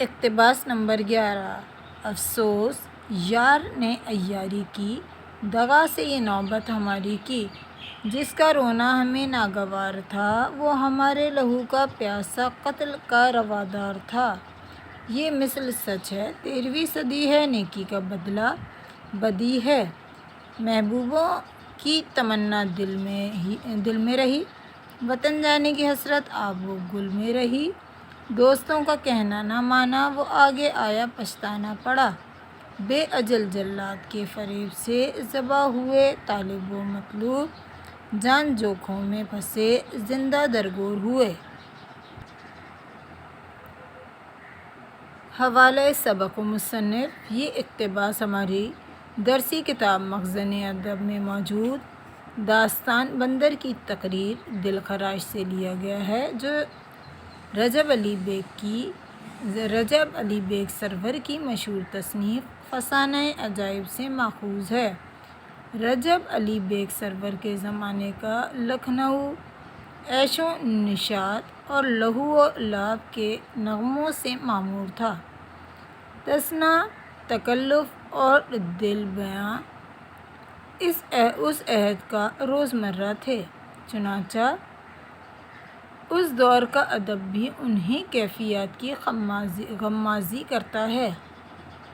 اقتباس نمبر 11۔ افسوس یار نے عیاری کی، دغا سے یہ نوبت ہماری کی، جس کا رونا ہمیں ناگوار تھا، وہ ہمارے لہو کا پیاسا قتل کا روادار تھا۔ یہ مثل سچ ہے، 13ویں صدی ہے، نیکی کا بدلہ بدی ہے۔ محبوبوں کی تمنا دل میں رہی، وطن جانے کی حسرت آب و گل میں رہی۔ دوستوں کا کہنا نہ مانا، وہ آگے آیا پچھتانا پڑا۔ بے اجل جلاد کے فریب سے ذبح ہوئے طالب و مطلوب، جان جوکھوں میں پھنسے زندہ درگور ہوئے۔ حوالہ سبق و مصنف۔ یہ اقتباس ہماری درسی کتاب مخزن ادب میں موجود داستان بندر کی تقریر دل خراش سے لیا گیا ہے، جو رجب علی بیگ سرور کی مشہور تصنیف فسانہ عجائب سے ماخوذ ہے۔ رجب علی بیگ سرور کے زمانے کا لکھنؤ عیش و نشاط اور لہو و لعب کے نغموں سے معمور تھا۔ تسنہ، تکلف اور دل بیاں اس عہد کا روزمرہ تھے، چنانچہ اس دور کا ادب بھی انہی کیفیات کی غمازی کرتا ہے۔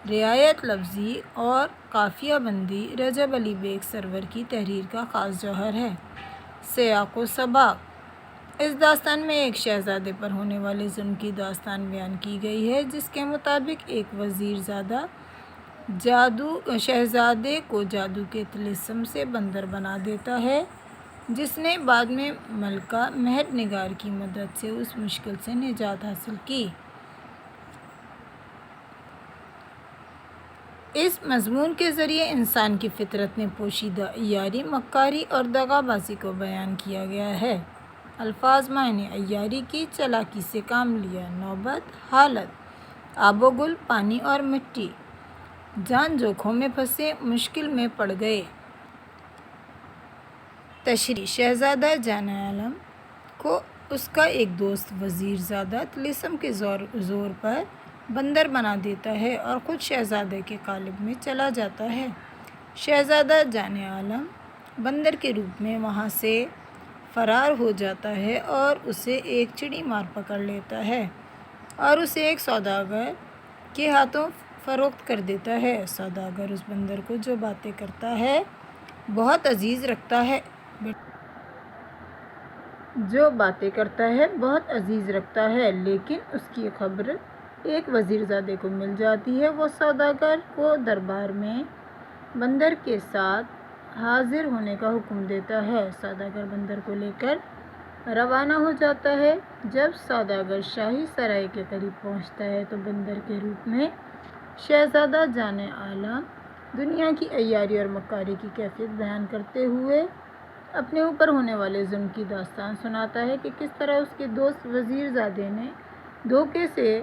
رعایت لفظی اور قافیہ بندی رجب علی بیگ سرور کی تحریر کا خاص جوہر ہے۔ سیاق و سباق۔ اس داستان میں ایک شہزادے پر ہونے والے ظلم کی داستان بیان کی گئی ہے، جس کے مطابق ایک وزیر زادہ شہزادے کو جادو کے طلسم سے بندر بنا دیتا ہے، جس نے بعد میں ملکہ مہر نگار کی مدد سے اس مشکل سے نجات حاصل کی۔ اس مضمون کے ذریعے انسان کی فطرت میں پوشیدہ عیاری، مکاری اور دغا بازی کو بیان کیا گیا ہے۔ الفاظ معنی: عیاری کی، چالاکی سے کام لیا، نوبت، حالت، آب و گل، پانی اور مٹی، جان جوکھوں میں پھنسے، مشکل میں پڑ گئے۔ تشریح: شہزادہ جان عالم کو اس کا ایک دوست وزیر زادہ طلسم کے زور پر بندر بنا دیتا ہے اور خود شہزادے کے قالب میں چلا جاتا ہے۔ شہزادہ جان عالم بندر کے روپ میں وہاں سے فرار ہو جاتا ہے اور اسے ایک چڑی مار پکڑ لیتا ہے اور اسے ایک سوداگر کے ہاتھوں فروخت کر دیتا ہے۔ سوداگر اس بندر کو جو باتیں کرتا ہے بہت عزیز رکھتا ہے، لیکن اس کی خبر ایک وزیر زادے کو مل جاتی ہے۔ وہ سوداگر کو دربار میں بندر کے ساتھ حاضر ہونے کا حکم دیتا ہے۔ سوداگر بندر کو لے کر روانہ ہو جاتا ہے۔ جب سوداگر شاہی سرائے کے قریب پہنچتا ہے تو بندر کے روپ میں شہزادہ جان عالم دنیا کی عیاری اور مکاری کی کیفیت بیان کرتے ہوئے اپنے اوپر ہونے والے ظلم کی داستان سناتا ہے کہ کس طرح اس کے دوست وزیر زادے نے دھوکے سے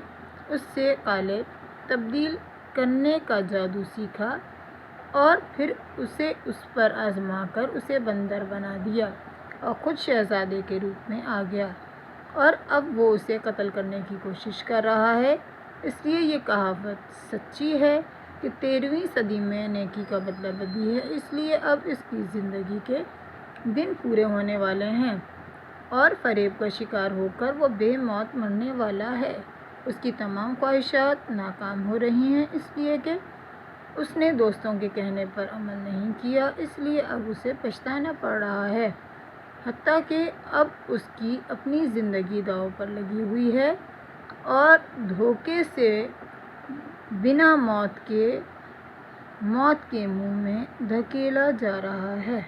اس سے قالب تبدیل کرنے کا جادو سیکھا اور پھر اسے اس پر آزما کر اسے بندر بنا دیا اور خود شہزادے کے روپ میں آ گیا، اور اب وہ اسے قتل کرنے کی کوشش کر رہا ہے۔ اس لیے یہ کہاوت سچی ہے کہ 13ویں صدی میں نیکی کا بدلہ بدی ہے۔ اس لیے اب اس کی زندگی کے دن پورے ہونے والے ہیں اور فریب کا شکار ہو کر وہ بے موت مرنے والا ہے۔ اس کی تمام خواہشات ناکام ہو رہی ہیں، اس لیے کہ اس نے دوستوں کے کہنے پر عمل نہیں کیا، اس لیے اب اسے پچھتانا پڑ رہا ہے، حتیٰ کہ اب اس کی اپنی زندگی داؤ پر لگی ہوئی ہے اور دھوکے سے بنا موت کے منہ میں دھکیلا جا رہا ہے۔